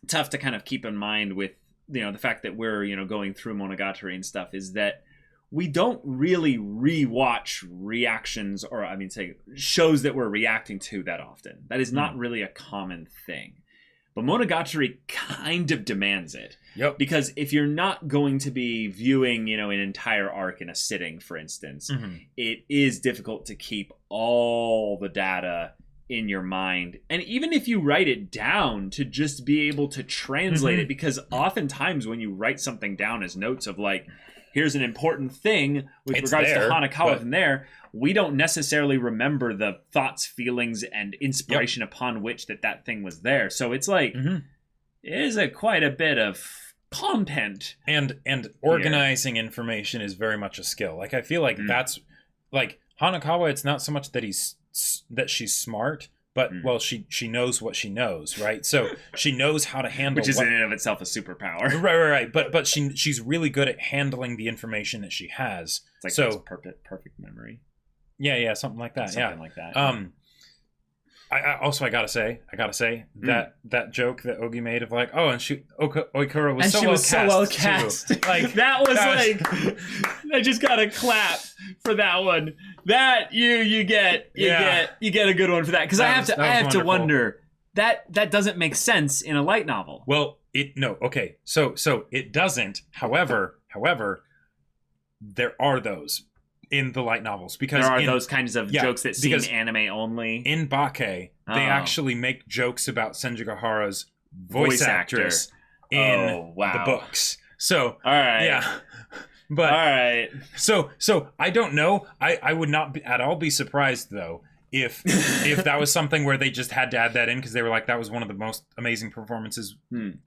tough to kind of keep in mind with, the fact that we're, going through Monogatari and stuff, is that we don't really rewatch reactions, or say shows that we're reacting to that often. That is not really a common thing. But Monogatari kind of demands it. Yep. Because if you're not going to be viewing, an entire arc in a sitting, for instance, it is difficult to keep all the data in your mind. And even if you write it down, to just be able to translate it, because oftentimes when you write something down as notes of like, here's an important thing with regards to Hanakawa from there, we don't necessarily remember the thoughts, feelings, and inspiration upon which that thing was there. So it's like, it is quite a bit of content. And organizing information is very much a skill. Like, I feel like that's, like, Hanakawa, it's not so much that she's smart, but, well, she knows what she knows, right? So she knows how to handle... Which is in and of itself a superpower. Right. But she's really good at handling the information that she has. It's like perfect memory. Yeah, something like that. Something like that. I gotta say that joke that Ogi made of like, oh, and Oikura was so well cast. Like that was I just gotta clap for that one. That you get a good one for that, because I have to wonder that doesn't make sense in a light novel. Well, so it doesn't. However, there are those in the light novels, because there are those kinds of jokes that seem anime only. In Bake, they actually make jokes about Senjigahara's voice actress in the books. So, all right, yeah. But all right. So I don't know. I would not at all be surprised though if that was something where they just had to add that in because they were like, that was one of the most amazing performances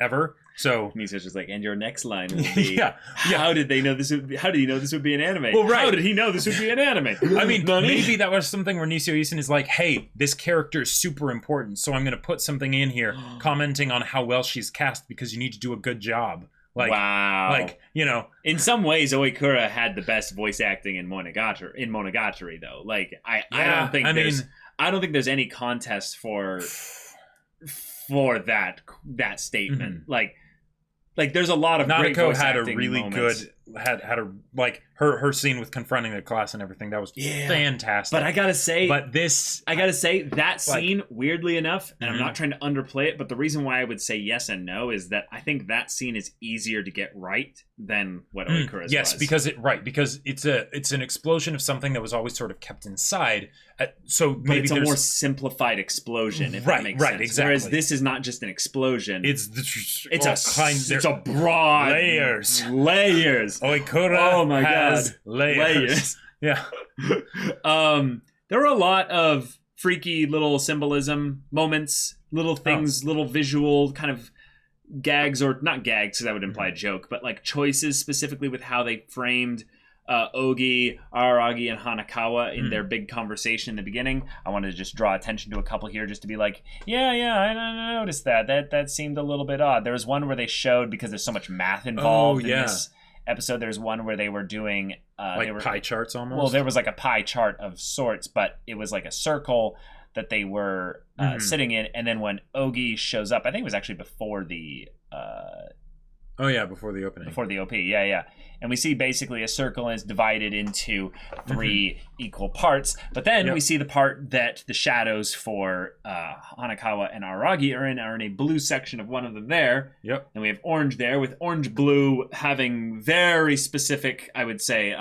ever. So Misa's just like, and your next line would be, how did he know this would be an anime? Well, right. How did he know this would be an anime? I mean, maybe that was something where Nisio Isin is like, hey, this character is super important, so I'm going to put something in here commenting on how well she's cast because you need to do a good job. Like, wow. Like, you know. In some ways, Oikura had the best voice acting in Monogatari, though. Like, I don't think there's any contest for that statement. Like there's a lot of great voice had a acting really moments. good had a like her scene with confronting the class and everything, that was fantastic. But I gotta say that like, scene, weirdly enough, and I'm not trying to underplay it, but the reason why I would say yes and no is that I think that scene is easier to get right than what Oikura's yes, was. because it's an explosion of something that was always sort of kept inside. So but maybe it's a more simplified explosion, if that makes sense. Exactly. Whereas this is not just an explosion. It's a broad layers. Oikura oh my god, layers. Yeah. There were a lot of freaky little symbolism moments, little things, little visual kind of gags, or not gags because that would imply a joke, but like choices specifically with how they framed Ogi, Araragi, and Hanakawa in their big conversation in the beginning. I wanted to just draw attention to a couple here just to be like, I noticed that seemed a little bit odd. There was one where they showed, because there's so much math involved in this episode, there's one where they were doing pie charts almost. Well, there was like a pie chart of sorts, but it was like a circle that they were sitting in, and then when Ogi shows up, I think it was actually before the before the opening. Before the OP, yeah. And we see basically a circle is divided into 3 equal parts. But then we see the part that the shadows for Hanakawa and Araragi are in a blue section of one of them there. Yep. And we have orange there, with orange-blue having very specific, I would say,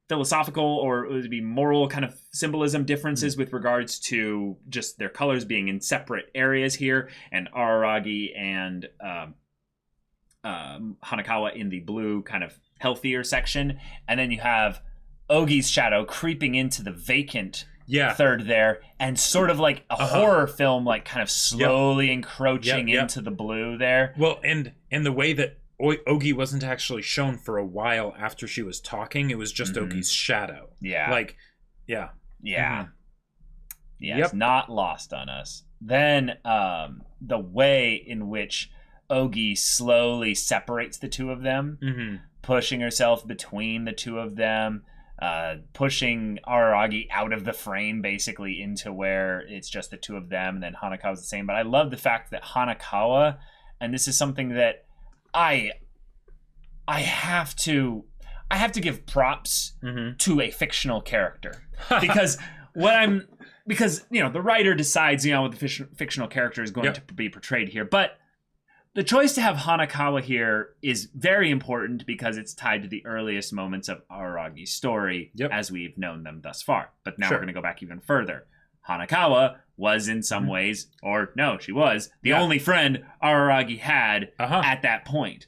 philosophical, or it would be moral kind of symbolism differences with regards to just their colors being in separate areas here. And Araragi and Hanakawa in the blue kind of healthier section, and then you have Ogi's shadow creeping into the vacant third there, and sort of like a horror film, like kind of slowly encroaching into the blue there. Well, and the way that Ogi wasn't actually shown for a while after she was talking, it was just Ogi's shadow. It's not lost on us. Then the way in which Ogi slowly separates the two of them, pushing herself between the two of them, pushing Araragi out of the frame basically into where it's just the two of them, and then Hanakawa's the same. But I love the fact that Hanakawa, and this is something that I have to give props to a fictional character, because the writer decides what the fictional character is going to be portrayed here, but the choice to have Hanakawa here is very important because it's tied to the earliest moments of Araragi's story as we've known them thus far. But now we're going to go back even further. Hanakawa was in some ways, or no, she was, the only friend Araragi had at that point.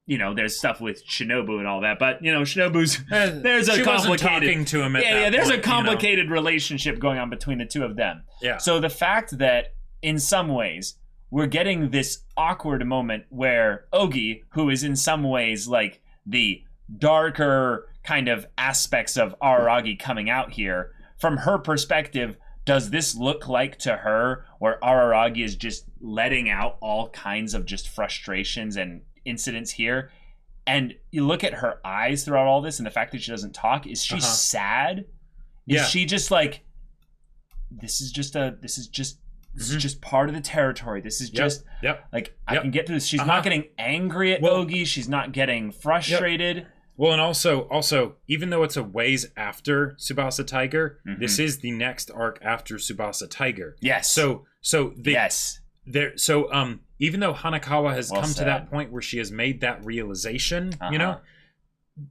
There's stuff with Shinobu and all that, but Shinobu's there's a complicated talking to him at there's point, a complicated relationship going on between the two of them. Yeah. So the fact that in some ways we're getting this awkward moment where Ogi, who is in some ways like the darker kind of aspects of Araragi coming out here, from her perspective, does this look like to her where Araragi is just letting out all kinds of just frustrations and incidents here? And you look at her eyes throughout all this and the fact that she doesn't talk. Is she sad? Is she just like, this is just part of the territory. This is just like, I can get through this. She's not getting angry at Ogi. She's not getting frustrated. Well, and also, even though it's a ways after Tsubasa Tiger, this is the next arc after Tsubasa Tiger. Yes. So even though Hanakawa has come to that point where she has made that realization,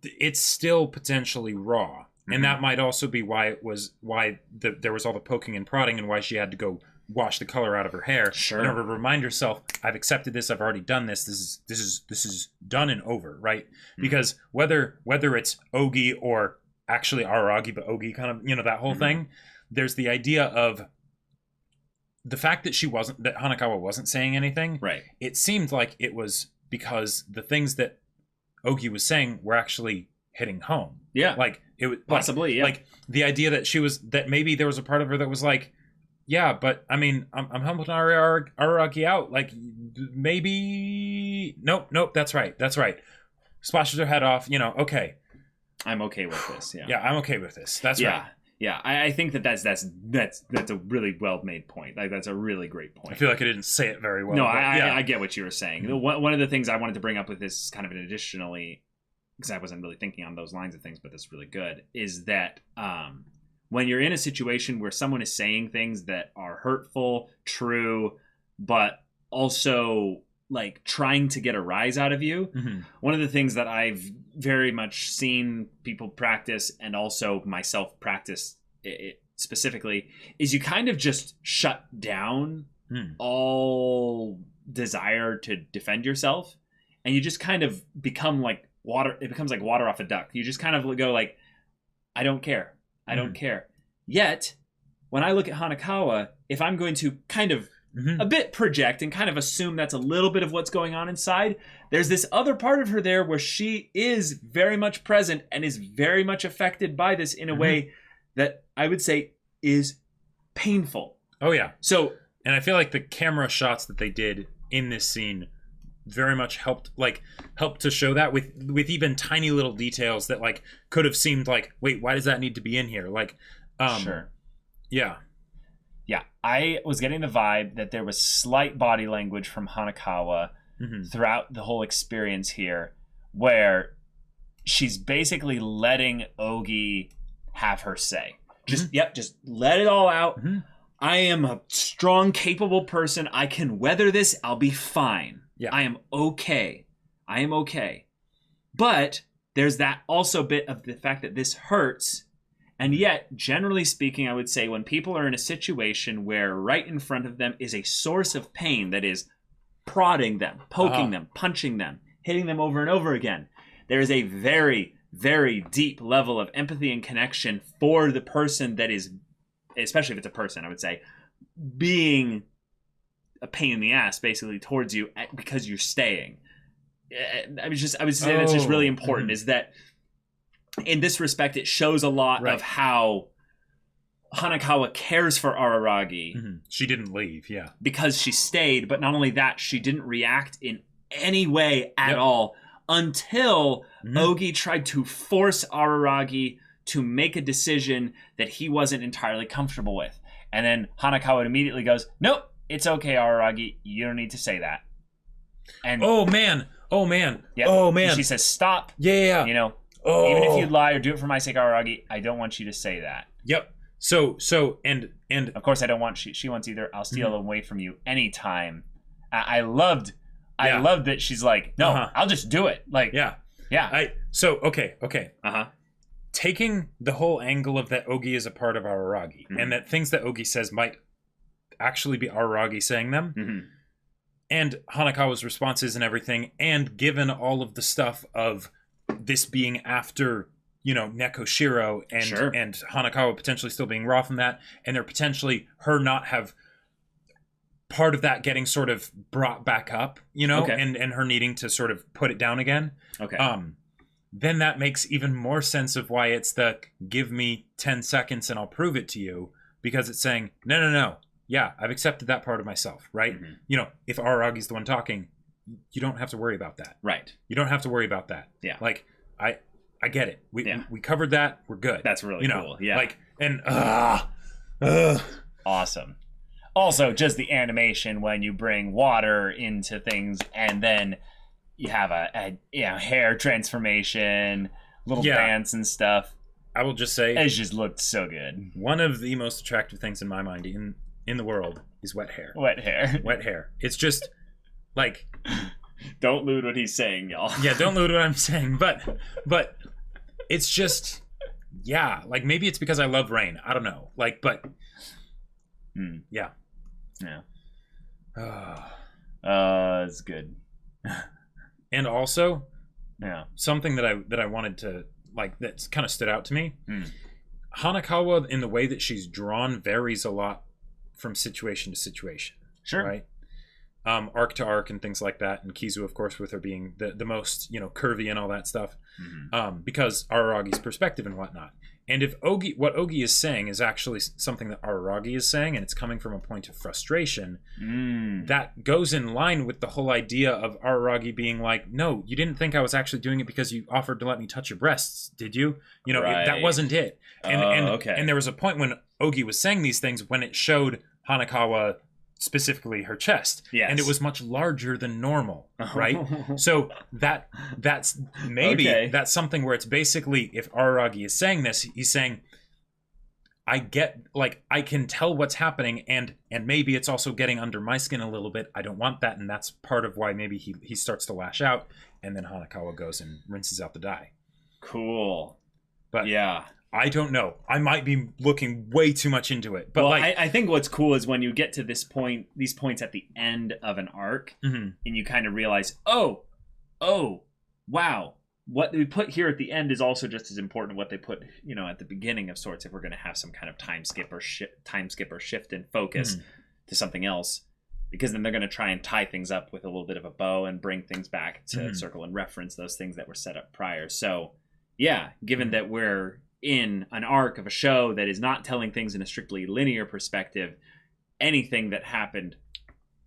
it's still potentially raw. And that might also be why there was all the poking and prodding, and why she had to go wash the color out of her hair in order to remind herself, I've accepted this, I've already done this. This is done and over, right? Because whether it's Ogi or actually Araragi but Ogi kind of, that whole thing. There's the idea of the fact that Hanakawa wasn't saying anything. Right. It seemed like it was because the things that Ogi was saying were actually hitting home. Yeah. Like it was possibly, like the idea that maybe there was a part of her that was like, yeah, but I mean, I'm helping Araragi out. Like maybe nope, that's right. Splashes her head off, okay. I'm okay with this, yeah. Yeah, I'm okay with this. That's right. Yeah, I think that's a really well made point. Like that's a really great point. I feel like I didn't say it very well. No, I get what you were saying. One of the things I wanted to bring up with this, kind of an additionally, because I wasn't really thinking on those lines of things, but that's really good, is that when you're in a situation where someone is saying things that are hurtful, true, but also like trying to get a rise out of you, one of the things that I've very much seen people practice, and also myself practice it specifically, is you kind of just shut down all desire to defend yourself, and you just kind of become like water. It becomes like water off a duck. You just kind of go like, I don't care. I don't care. Yet, when I look at Hanakawa, if I'm going to kind of a bit project and kind of assume that's a little bit of what's going on inside, there's this other part of her there where she is very much present and is very much affected by this in a way that I would say is painful. Oh yeah. So, and I feel like the camera shots that they did in this scene very much helped to show that with even tiny little details that like could have seemed like, wait, why does that need to be in here? Like, sure. Yeah. Yeah, I was getting the vibe that there was slight body language from Hanakawa throughout the whole experience here, where she's basically letting Ogi have her say. Just let it all out. I am a strong, capable person. I can weather this. I'll be fine. Yeah. I am okay. But there's that also bit of the fact that this hurts. And yet, generally speaking, I would say when people are in a situation where right in front of them is a source of pain that is prodding them, poking them, punching them, hitting them over and over again, there is a very, very deep level of empathy and connection for the person that is, especially if it's a person, I would say, being a pain in the ass, basically, towards you because you're staying. I would say that's just really important, is that in this respect, it shows a lot of how Hanakawa cares for Araragi. She didn't leave, because she stayed, but not only that, she didn't react in any way at all until Ogi tried to force Araragi to make a decision that he wasn't entirely comfortable with. And then Hanakawa immediately goes, nope, it's okay, Araragi, you don't need to say that. And oh man. Yep. Oh man. And she says, stop. Yeah. Even if you'd lie or do it for my sake, Araragi, I don't want you to say that. Yep. So and of course I don't want. She wants either I'll steal them away from you anytime. I loved that she's like, no, I'll just do it. Like, yeah. Okay. Taking the whole angle of that Ogi is a part of Araragi, and that things that Ogi says might actually be Araragi saying them, and Hanakawa's responses and everything, and given all of the stuff of this being after, Nekoshiro and Hanakawa potentially still being raw from that, and there potentially her not have part of that getting sort of brought back up, and her needing to sort of put it down again. Okay. Then that makes even more sense of why it's the give me 10 seconds and I'll prove it to you, because it's saying, no. Yeah, I've accepted that part of myself, right? If Araragi's the one talking, you don't have to worry about that. Right. You don't have to worry about that. Yeah. Like, I get it. We covered that. We're good. That's really cool. Yeah. Like, and awesome. Also, just the animation when you bring water into things and then you have a hair transformation, little dance and stuff. I will just say, it just looked so good. One of the most attractive things in my mind in the world is wet hair. Wet hair. It's just like, don't lewd what he's saying, y'all. Yeah, don't lewd what I'm saying, but it's just, like maybe it's because I love rain. I don't know. Like, but yeah. It's good. And also, Yeah. Something that I wanted to like that's kind of stood out to me. Hanakawa, in the way that she's drawn, varies a lot from situation to situation. Sure. Right? Arc to arc and things like that. And Kizu, of course, with her being the most, curvy and all that stuff. Because Araragi's perspective and whatnot. And if what Ogi is saying is actually something that Araragi is saying, and it's coming from a point of frustration, that goes in line with the whole idea of Araragi being like, no, you didn't think I was actually doing it because you offered to let me touch your breasts, did you? That wasn't it. And there was a point when Ogi was saying these things when it showed Hanakawa, specifically her chest, and it was much larger than normal, right? So that's maybe that's something where it's basically, if Araragi is saying this, he's saying, I can tell what's happening, and maybe it's also getting under my skin a little bit. I don't want that, and that's part of why maybe he starts to lash out, and then Hanakawa goes and rinses out the dye. Cool. But yeah, I don't know. I might be looking way too much into it. But I think what's cool is when you get to these points at the end of an arc, and you kind of realize, oh, wow, what they put here at the end is also just as important what they put, at the beginning of sorts. If we're going to have some kind of time skip or shift in focus to something else, because then they're going to try and tie things up with a little bit of a bow and bring things back to circle and reference those things that were set up prior. So, yeah, given that we're in an arc of a show that is not telling things in a strictly linear perspective, anything that happened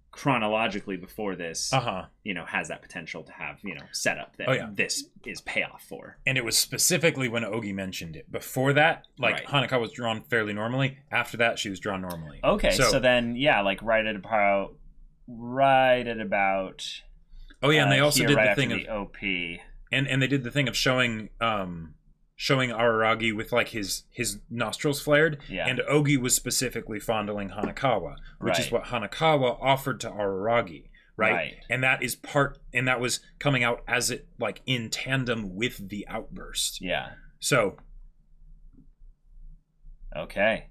chronologically before this, has that potential to have, set up that this is payoff for. And it was specifically when Ogi mentioned it. Before that, Hanakawa was drawn fairly normally. After that, she was drawn normally. Okay, so then, right at about. Oh yeah, and they also did the thing of the OP, and they did the thing of showing Araragi with his nostrils flared, and Ogi was specifically fondling Hanakawa, which is what Hanakawa offered to Araragi, right? And that was coming out as it in tandem with the outburst. Yeah. So. Okay.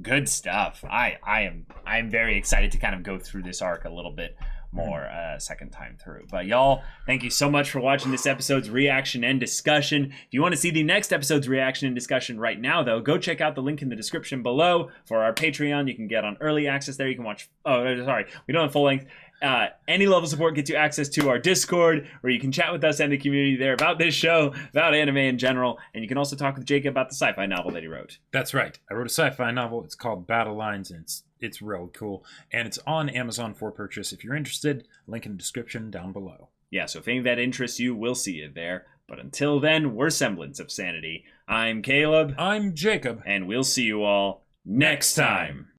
Good stuff. I'm very excited to kind of go through this arc a little bit more second time through. But y'all, thank you so much for watching this episode's reaction and discussion. If you want to see the next episode's reaction and discussion right now, though, go check out the link in the description below for our Patreon. You can get on early access there. You can watch we don't have full length. Any level of support gets you access to our Discord, where you can chat with us and the community there about this show, about anime in general, and you can also talk with Jacob about the sci-fi novel that he wrote. That's right. I wrote a sci-fi novel. It's called Battle Lines, and it's real cool, and it's on Amazon for purchase. If you're interested, link in the description down below. Yeah, so if any of that interests you, we'll see it there. But until then, we're Semblance of Sanity. I'm Caleb. I'm Jacob. And we'll see you all next time.